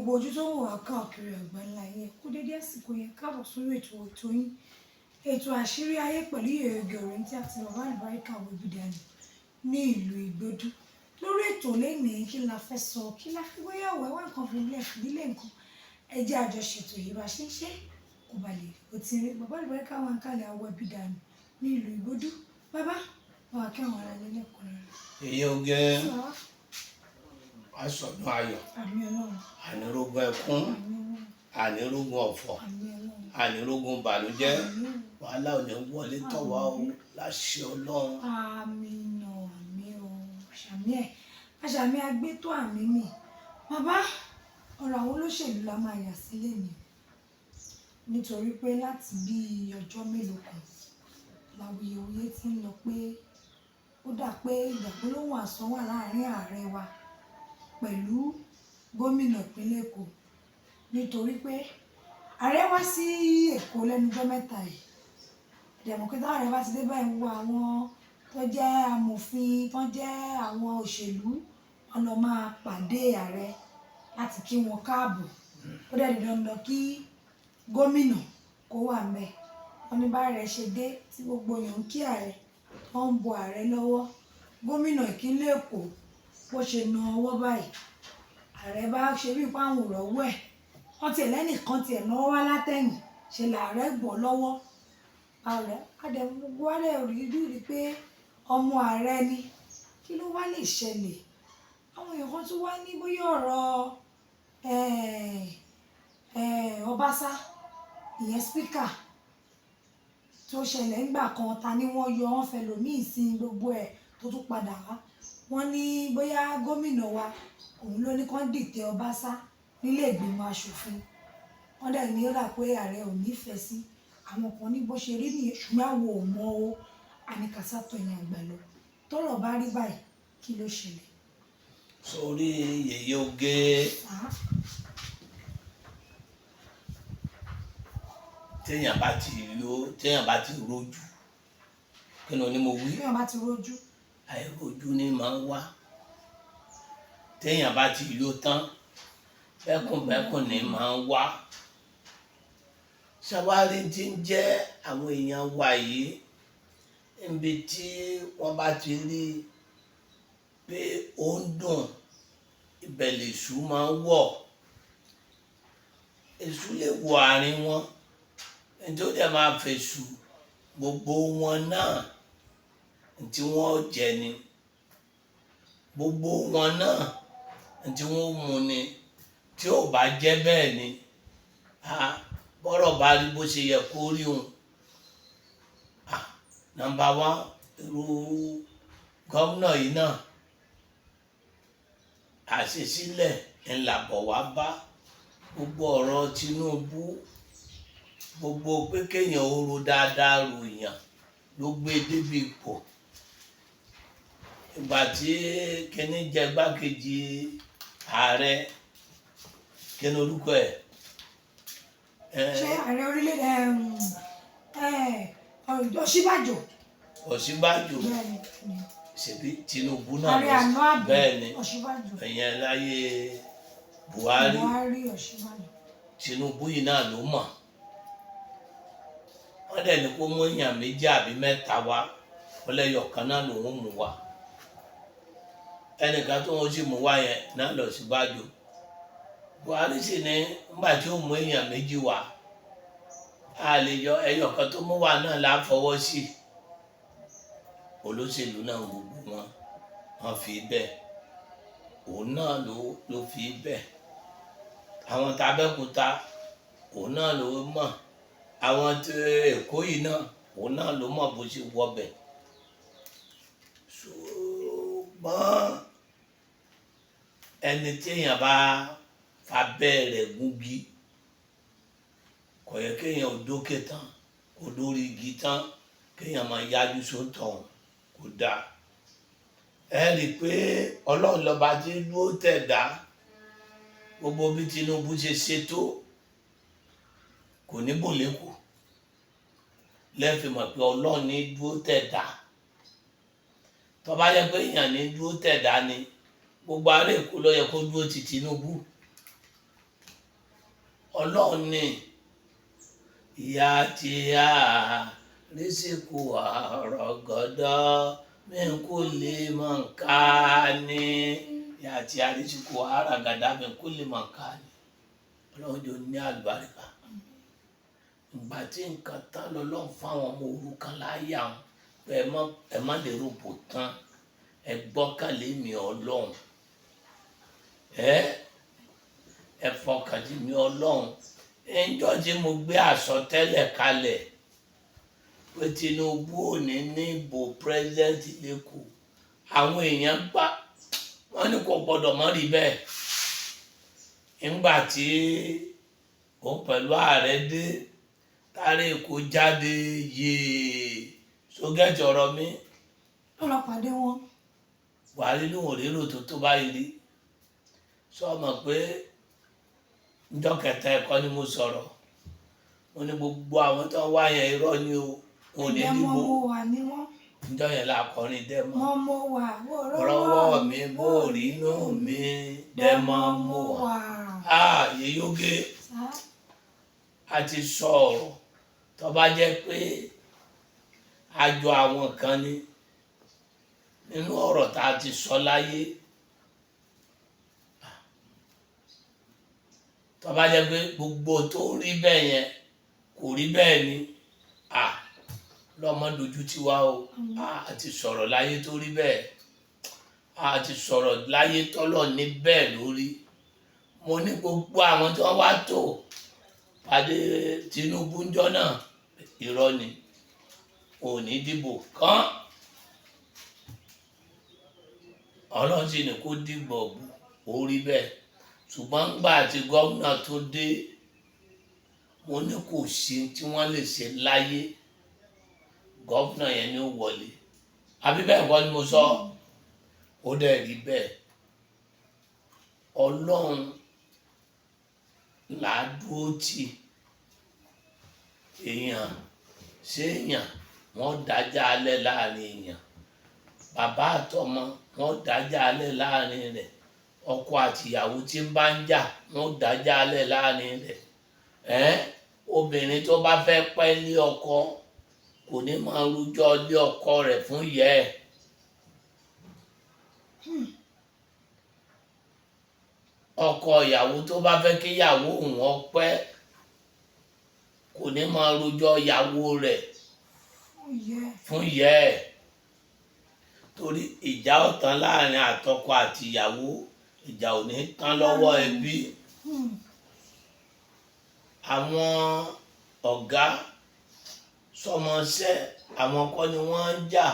gbogbo ojú tó ń wà káàkiri àgbáńlá ayé kú dédé àsìkò yẹn káàbọ̀ sórí ètò yín ètò àṣírí ayé pẹ̀lú Yèyé Òrèǹtì àti bàbá àlùbáríkà Òbídàní ní ìlú Ìgbódù. Lórí ètò lẹ́nìí kí la fẹ́ sọ kí la fi wéyàwó ẹwà nǹkan fi ilé ìdílé nǹkan ẹjẹ́ àjọṣètò yìí bá ṣe ń ṣe kò bá lè rí òtí rí bàbá àlùbáríkà wà ń kálẹ̀ àwọ̀ Òbídàní ní ìlú Ìgbódù. Bàbá wà kí àwọn ará nílé kọ́ rẹ̀. Èyí ó gẹ́ aṣọ̀dún ayọ̀, àmì Ọlọ́run, ànírógún ẹkún, àmì Ọlọ́run, ànírógún ọ̀fọ̀, àmì Ọlọ́run, ànírógún bànújẹ́, àmì Ọlọ́run. wàhálà ò ní wọlé tọ̀ wá o láṣẹ Ọlọ́run. Àmín o, àmín o, àṣàmì ẹ̀, àṣàmì agbétò àmì mi. Bàbá, ọ̀rọ̀ àwọn olóṣèlú la máa yà sílẹ̀ ni. Nítorí pé láti bí ọjọ́ mélòó kan, làwuyewuye ti ń lọ pé ó dà pé ìgbàgbólóhùn àsọ wà láàárín ààrẹ wa pẹ̀lú gómìnà ìpínlẹ̀ Èkó. Nítorí pé ààrẹ wá sí Èkó lẹ́nujọ́ mẹ́ta yìí. Dẹ̀mọ̀kítà ààrẹ bá ti dé báyìí wo àwọn tó jẹ́ amòfin tó jẹ́ àwọn òṣèlú wọn lọ máa pàdé ààrẹ láti kí wọn káàbọ̀. Ó dẹ̀ di dandan kí gómìnà kó wà ńbẹ̀. Wọ́n ní bá ààrẹ ṣe dé tí gbogbo èèyàn ń kí ààrẹ wọ́n ń bọ ààrẹ lọ́wọ́. Gómìnà ìpínlẹ̀ Èkó bó ṣe na ọwọ́ báyìí ààrẹ bá ṣe bí páwọn òrọ̀wọ́ ẹ̀ wọ́n tiẹ̀ lẹ́nìkan tiẹ̀ náwó wá látẹ̀yìn ṣe làárẹ̀ gbọ́ lọ́wọ́. Ààrẹ gbogbo wa lè rí pé ọmọ ààrẹ ni kí ló wá lè ṣẹlẹ̀. Àwọn èèyàn kan tún wá ní bóyá ọ̀rọ̀ Ọbaṣá ìyẹn spíkà tó ṣẹlẹ̀ ńgbà kan ta ni wọ́n yọ wọ́n fẹ́ lòmíì sí gbogbo ẹ̀ tó tún padà wá. Wọ́n ní bóyá gómìnà wa òun ló ní kán dìtẹ̀ Ọbaṣá nílé ìgbìmọ̀ aṣòfin. Wọ́n dẹ̀ ní ó dà pé ààrẹ ò nífẹ̀ẹ́ sí àwọn kan ní bó ṣe rí nìyẹn ṣùgbọ́n àwọn ò mọ o àníkàsátọ̀ ẹ̀yìn àgbà lọ. Tọ́rọ̀ bá rí báyìí kí ló ṣẹlẹ̀? Sórí Yèyé ó gẹ́ téèyàn bá ti rójú kí ni mo wí? Téèyàn bá ti rójú. Àìrójú ni máa ń wá. Téèyàn bá ti yó tán bẹ́kùnbẹ́kùn ni máa ń wá. Ṣàwárí tí ń jẹ́ àwọn èèyàn wa yìí níbi tí wọ́n bá ti rí pé ó ń dùn ibẹ̀ lèṣù máa ń wọ̀. Èṣù lè wọ àárín wọn nítorí ẹ̀ máa fèṣù gbogbo wọn náà tí wọ́n jẹ ni gbogbo wọn náà tí wọ́n mu ni tí ò bá jẹ́ bẹ́ẹ̀ ni bọ́rọ̀ bá rí bó ṣe yẹ kó rí òun. Nọ́mbà wá irú gómìnà yìí náà àṣesílẹ̀ ńlàbọ̀ wá bá gbogbo ọ̀rọ̀ Tinubu gbogbo pé kéèyàn ó ro dáadáa ròyàn ló gbé débi ipò. Ìgbà tí kíní jẹ gbákejì ààrẹ kíní orúkọ ẹ̀. Ṣé ààrẹ orílẹ̀-èdè Ọ̀ṣínbàjò? Ọ̀ṣínbàjò ṣebí Tinubu náà ààrẹ àná àbí bẹ́ẹ̀ ni Ọ̀ṣínbàjò? ìyẹn láyé Buhari Ọ̀ṣínbàjò. Tinubu yìí náà ló mọ̀. Wọ́n dẹ̀ ní kó mú èèyàn méjì àbí mẹ́ta wá wọ́n lẹ́yọ̀ kan náà lòún mú wá. Ẹnìkan tó wọ́n sì mú wá yẹn náà lọ Ọ̀ṣínbàjò. Buhari sì ní nígbà tí ó mú èèyàn méjì wá a lè yọ ẹyọ kan tó mú wá náà láfọwọ́ sí. Olóṣèlú náà gbogbo wọn fi bẹ́ẹ̀ òun náà ló fi bẹ́ẹ̀. Àwọn t'Abẹ́òkúta òun náà ló mọ̀. Àwọn tí Èkó yìí náà òun náà ló mọ̀ bó ṣe wọbẹ̀. Ṣùgbọ́n ẹni tí èèyàn bá fabẹ́ rẹ̀ gúngi kò yẹ kéèyàn ò dókè tán kò lórí igi tán kéèyàn máa yájú sóńtọ̀ kò dáa. Ẹ rí i pé Ọlọ́run lọ́ba tí dúró tẹ̀dá gbogbo bí Tinubu ṣe ṣètò kò ní bò lẹ́kọ̀ọ́ lẹ́ẹ̀fi mọ̀ pé Ọlọ́run ní dúró tẹ̀dá. Tó bá yẹ pé èèyàn ní dúró tẹ̀dá ni gbogbo ará Èkó ló yẹ kó dúró ti Tinubu ọlọ́run ni ìyá tí a rísíkù àrọ̀gọ́dọ́ min kulli mankani ìyá tí a rísíkù àrọ̀gọ́dọ́ min kulli mankani ọlọ́run jọ ní àlùbáríkà ìgbà tí nǹkan tán lọ́lọ́run fáwọn ọmọ òrukàn láyé àwọn pé ẹ má lè rògbò tán ẹ gbọ́kànlé mi ọlọ́run ẹ fọkàn sí mi ọlọ́run ẹjọ́ tí mo gbé àsọtẹ́lẹ̀ kalẹ̀ pé Tinubu ò ní ní ìbò president lẹ́kọ̀ọ́ àwọn èèyàn gbà wọ́n ní kò gbọ́dọ̀ mọ́ rí bẹ́ẹ̀ nígbà tí òun pẹ̀lú ààrẹ dé tárí èkó jáde yéé sógẹ́tì ọ̀rọ̀ mi. ó lọ pàdé wọn. Buhari ló ń rérò tó báyìí rí sọ ma pé njọ́ kẹta ẹ̀kọ́ ni mo sọ̀rọ̀ mo ní gbogbo àwọn tó wá yẹn irọ́ ni o wọn ò ní dìbò njọ́ yẹn la kọrin dẹ́mọ́ rọwọ́ mi bó rí inú mi dẹ́mọ́ mo wà yeyóge a ti sọ̀rọ̀ tó bá jẹ́ pé àjọ àwọn kan ni nínú ọ̀rọ̀ tá a ti sọ láyé tó bá jẹ́ pé gbogbo tó rí bẹ́ẹ̀ yẹn kò rí bẹ́ẹ̀ ni lọ́mọ dojú ti wá o a ti sọ̀rọ̀ láyé tó rí bẹ́ẹ̀ a ti sọ̀rọ̀ láyé tọ́lọ̀ ní bẹ́ẹ̀ lórí mo ní gbogbo àwọn tí wọ́n wá tó pàdé Tinubu ńjọ́ náà irọ́ ni ò ní dìbò kán ọlọ́run sì ní kó dìbò orí bẹ́ẹ̀ ṣùgbọ́n gbà tí gómìnà tó dé mo ní kò sí tí wọ́n lè ṣe láyé gómìnà yẹn ni ó wọlé àbí bẹ́ẹ̀ kọ́ ni mo sọ ó dẹ̀ rí bẹ́ẹ̀ ọlọ́run làádúró tì èèyàn séèyàn wọ́n dájà alẹ́ láàrin èèyàn bàbá àtọmọ wọ́n dájà alẹ́ láàrin rẹ̀ ọkọ àtìyàwó tí ń bá ń jà wọ́n dájà alẹ́ láàrin rẹ̀ obìnrin tó bá fẹ́ pẹ́ lé ọkọ kò ní máa rújọ́ lé ọkọ rẹ̀ fún ìyá ẹ̀ ọkọ ìyàwó tó bá fẹ́ kí ìyàwó òun ọpẹ́ kò ní máa rújọ́ ìyàwó rẹ̀ fún ìyá ẹ̀ torí ìjà ọ̀tán láàrin àtọkọ àti ìyàwó ìjà ò ní tán lọ́wọ́ ẹbí àwọn ọ̀gá sọmọṣẹ́ àwọn kọ́ ni wọ́n ń jà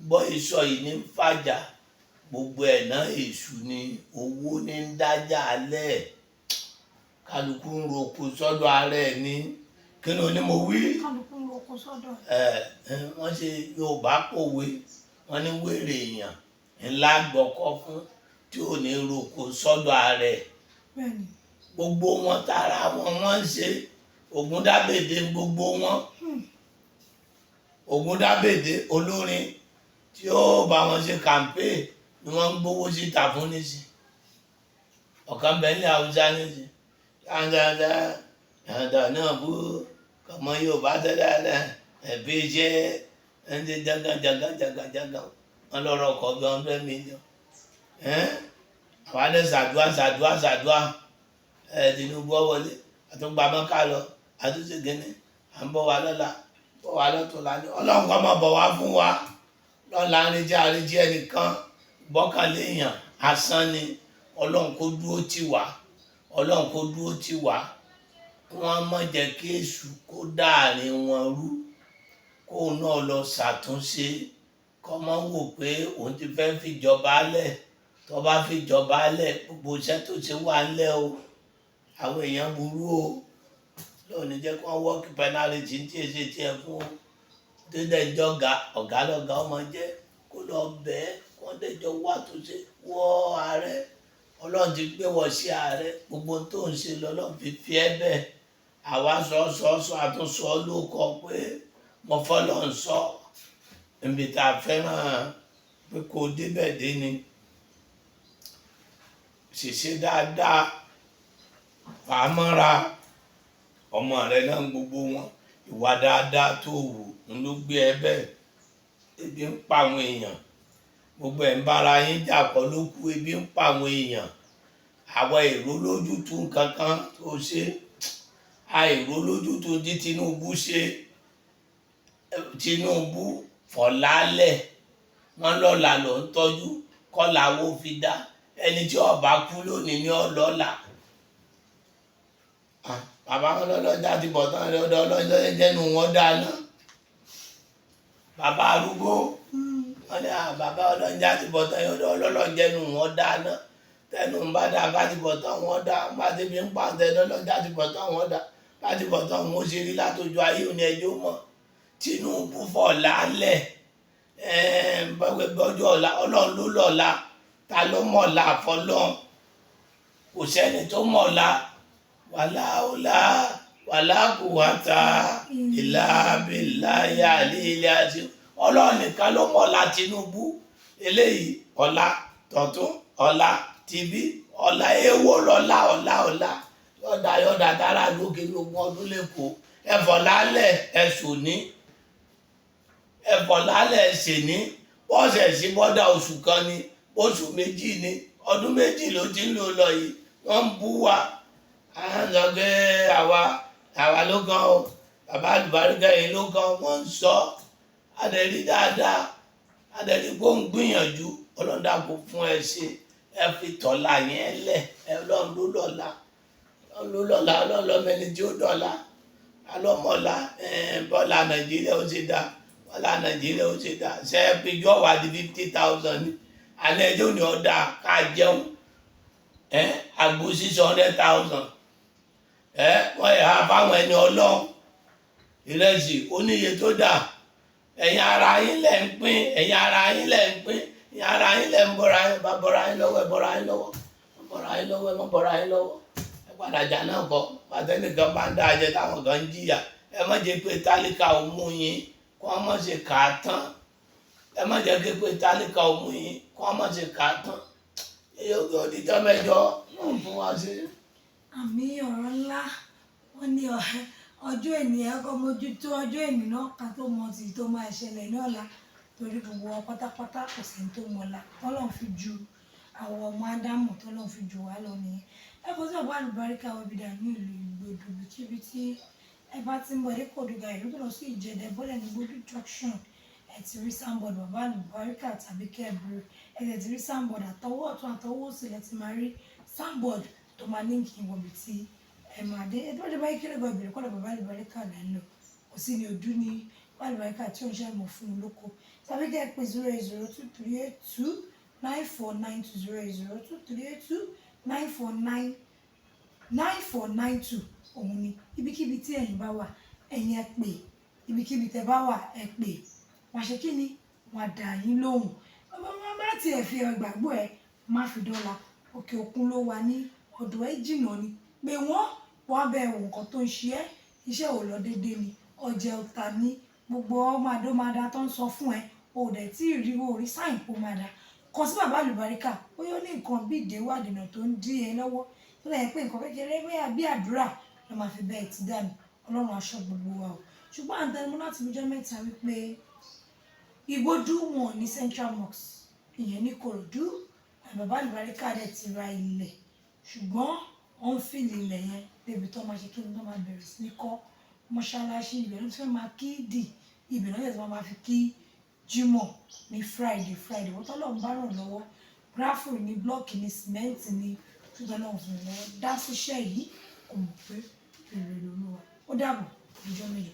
gbọ́ ìsọ yìí ní fàjà gbogbo ẹ̀ náà èṣù ni owó ní ń dájà alẹ́ kálukú ń roko sọ́dọ̀ ara ẹ̀ ní kí ni oní mo wí kálukú ń roko sọ́dọ̀ wọ́n ṣe Yorùbá pòwe wọ́n ní wèrè èèyàn ńlá gbọ́kọ́ fún tí ò ní roko sọ́dọ̀ ara ẹ̀ gbogbo wọn tara wọn wọ́n ń ṣe Ògúndábèdé gbogbo wọn Ògúndábèdé olórin tí ó bá wọn ṣe campaign ni wọ́n ń gbowó síta fún nísìn ọ̀kan bẹ́ẹ̀lẹ̀ Haúsá nísìn yàǹdàdà yàǹdà náà bú kọmọ Yorùbá tẹ́lẹ̀ ẹ̀bí iṣẹ́ ẹni jagajaga wọn lọ́rọ̀ ọkọ̀ bí 100 million àwọn adé ṣàdúrà Tinubu wọlé àtúngbà mọ́ká lọ àtúnṣe gẹ́ni à ń bọ̀ wá lọ́la bọ̀ wá lọ́tọ̀ọ̀la ní Ọlọ́run kọ́ mọ̀ bọ̀ wá fún wa lọ́la àríjì ẹnìkan gbọ́kànlé èèyàn asán ni Ọlọ́run kó dúró tì wá Ọlọ́run kó dúró tì wá wọ́n má jẹ́ kí èṣù kó dáàrin wọn rú kóun náà lọ ṣàtúnṣe kọ́ mọ́ wò pé òun ti fẹ́ fìjọba lẹ̀ tó bá fìjọba lẹ̀ gbogbo iṣẹ́ tó ṣe wà lẹ̀ o àwọn èèyàn burú o lónìí jẹ́ kí wọ́n wọ́ọ̀kì pẹ́nálítì tí èsì tiẹ̀ fún dídẹ̀ jọ́gà ọ̀gá lọ́gà ọmọ jẹ́ kó lọ bẹ́ẹ̀ wọ́n dẹ̀jọ́ wà tó ṣe wọ́ ààrẹ Ọlọ́run ti gbé wọ̀ sí ààrẹ gbogbo tó ń ṣe lọ́lọ́run fi ẹ́ bẹ́ẹ̀ àwa sọ àtúnṣọ ló kọ pé mo fọ́lọ́ ń sọ níbi tá a fẹ́ràn pé kò débẹ̀ dé ni ṣèṣe dáadáa fàámọ́ra ọmọ rẹ náà gbogbo wọn ìwà dáadáa tó wù ń ló gbé ẹ bẹ́ẹ̀. Ebi ń pa àwọn èèyàn, gbogbo ẹ̀ ń bára yín jà kọ́ ló kú, ebi ń pa àwọn èèyàn. Àwọn èrò lójútu nǹkan kan tó ṣe, àìró lójútu tí Tinubu ṣe. Tinubu fọ̀lálẹ̀ wọn lọ́la ló ń tọ́jú kọ́la wo fi dá, ẹni tí ọba kú lónìí ní ọlọ́la. Bàbá wọn lọ́lọ́jà ti bọ̀ tán lọ́dọ̀ ọlọ́jọ́ jẹ́nu wọn dáná. Bàbá arúgbó wọn ní bàbá ọlọ́jà ti bọ̀ tán lọ́dọ̀ ọlọ́jẹ́nu wọn dáná. Tẹnu ń bá dá ká ti bọ̀ tán wọn dá, bá ti fi ń pa tẹnu ọlọ́jà ti bọ̀ tán wọn dá, bá ti bọ̀ tán wọn ó ṣe rí látọjú ayé òní ẹjọ́ mọ̀. Tinubu fọ̀lálẹ̀ gbọ́jọ́ ọ̀la, ọlọ́run ló lọ́la, ta ló mọ̀la fọlọ́run? Kò sẹ́ni tó mọ̀la. Wàlá ọ̀la wàlá kùwàtà ìlà billahi àlílẹ̀ àti ọlọ́run nìkan ló mọ̀la Tinubu. Eléyìí ọ̀la tọ̀tún, ọ̀la tìbí, ọ̀la èèwọ̀ lọ́la ọ̀la yọ̀dà dára lókè lógún ọdún lẹ́kọ̀ọ́. Ẹ̀fọ̀lálẹ̀ ẹ̀sùn ní ẹ̀fọ̀lálẹ̀ ẹ̀sẹ̀ ní bọ́ọ̀sẹ̀ sí bọ́dà oṣù kan ni, oṣù méjì ni, ọdún méjì ló ti ń lò lọ yìí. Wọ́n ń bú wa, à ń sọ pé àwa ló kàn ó, bàbá àlùbáríkà yìí ló kàn. Wọ́n ń sọ adẹ̀rí dáadáa, adẹ̀rí kó ń gbìyànjú. Ọlọ́run dàpọ̀ fún ẹ ṣe, ẹ fi tọ̀la yẹn lẹ̀. Ọlọ́run ló lọ́la, ọlọ́run lọ́mẹni tí ó dọ̀la, alọ́mọ̀la. Bọ́lá Nàìjíríà ó ṣe dá, bọ́lá Nàìjíríà ó ṣe dá. Ṣé ẹ fi jọ́ wá di 50,000 ni? Àná ẹjọ́ ni ọ̀dà ká jẹun. Àgbo 600,000. Wọ́n yà á fáwọn ẹni ọlọ́run. Ìrẹsì oníye tó dà. Ẹ̀yin ara yín lẹ̀ ń pín, ẹ̀yin ara yín lẹ̀ ń pín, ẹ̀yin ara yín lẹ̀ ń bọ́ra yín, bá bọ́ra yín lọ́wọ́, ẹ bọ́ra yín lọ́wọ́, ẹ bọ́ra yín lọ́wọ́, ẹ má bọ́ra yín lọ́wọ́. Ẹ padà jà náà kọ́, pàtẹ́nìkan bá ń dá ajẹ táwọn kan ń jìyà. Ẹ má jẹ́ pé tálíkà ò mú yín kó wọ́n má ṣe kà á tán. Ẹ má jẹ́ pé tálíkà ò mú yín kó wọ́n má ṣe kà á tán. Òdìjọ́ mẹ́jọ wọ́n fún wa sí. Àmì ọ̀rọ̀ ńlá wọ́n ní ọjọ́ ènìyàn kọ́ mójútó ọjọ́ ènì náà ká tó mọ ti tó máa ṣẹlẹ̀ ní ọ̀la, torí gbogbo wọn pátápátá kò sí tó mọ̀la. Tọ́lọ́run fi ju àwọn ọmọ Ádámù, Tọ́lọ́run fi jù wá lọ nìyẹn. Ẹ kò sí ọ̀pọ̀ àlùbáríkà wọ́bìdà ní ìlú Ìgbòdù kíbi tí ẹ bá ti ń bọ̀ dé Kòdùgà ìlú tó lọ sí Ìjẹ̀dẹ̀ bọ́lẹ̀ ní Ìgbòdù junction. Ẹ ti rí sáńbọ̀d bàbá àlùbáríkà tàbí kẹ́ẹ̀bù. Ẹ ti rí sáńbọ̀d àtọwọ́ ọ̀tún àtọwọ́ òsì lẹ ti máa rí sáńbọ̀d tó máa ní kí n wọ̀bì tí ẹ máa dé. Ẹ tó bá dé báyìí kéré gbọ́ ìbẹ̀rẹ̀ kọ́dọ̀ bàbá àlùbáríkà là ń lọ. Kò sí ní ojú ní bàbá àlùbáríkà tí ó ń ṣàmọ̀ fún un lóko. Tàbí kẹ́ ẹ pè 08023829492 08023829492 òun ni. Ibikíbi tí ẹ̀yin bá wà, ẹ̀yin ẹ pè. Ibikíbi tẹ bá wà, ẹ pè. Wọ́n ṣe kí ni? Wọ́n dá yín lóhùn. Má ti ẹ̀ fi ìgbàgbọ́ ẹ má fi dọ́là. Òkè òkun ló wà ní ọ̀dọ̀ ẹ jìnnà ni. Pé wọ́n bẹ ẹ̀wọ̀n nǹkan tó ń ṣe ẹ́, iṣẹ́ ò lọ déédéé ni, ọjà ọ̀tá ní gbogbo ọmọdé tó ń sọ fún ẹ, o dẹ̀ tí ì rí orí sáìn kó máa dá. Kàn sí bàbá àlùbáríkà, ó yóò ní nǹkan bí ìdéwà dènà tó ń dí ẹ lọ́wọ́. Tó lẹ́yìn pé nǹkan kékeré bí àdúrà ló máa fi bẹ́ẹ̀ ti dànù. Ọlọ́run aṣọ gbogbo wa o. Ṣùgbọ́n à ń tẹnu mọ́ láti ọjọ́ mẹ́ta wípé Ìgbòdù wọn ní Central Mosque, ìyẹn ní Ìkòròdú. Bàbá àlùbáríkà dẹ̀ ti ra ilẹ̀, ṣùgbọ́n wọ́n ń fìlì ilẹ̀ yẹn débi tó máa ṣe kí ni tó máa bẹ̀rẹ̀ sí ní kọ́ mọ́ṣáláṣí. Ibẹ̀ ló ti fẹ́ máa kí dì, ibẹ̀ náà yẹ máa fi kí Jímọ̀ ní Friday. Wọ́n tọ́lọ̀ ń bá ràn lọ́wọ́, gráfù ní blọ́ọ̀kì ní sìmẹ́ǹtì ní tó tọ́lọ̀ ń fún un lọ́wọ́. Dá síṣẹ́ yìí kò mọ̀ pé èrè lolúwa. Ó dàbọ̀ ọjọ́ méjì.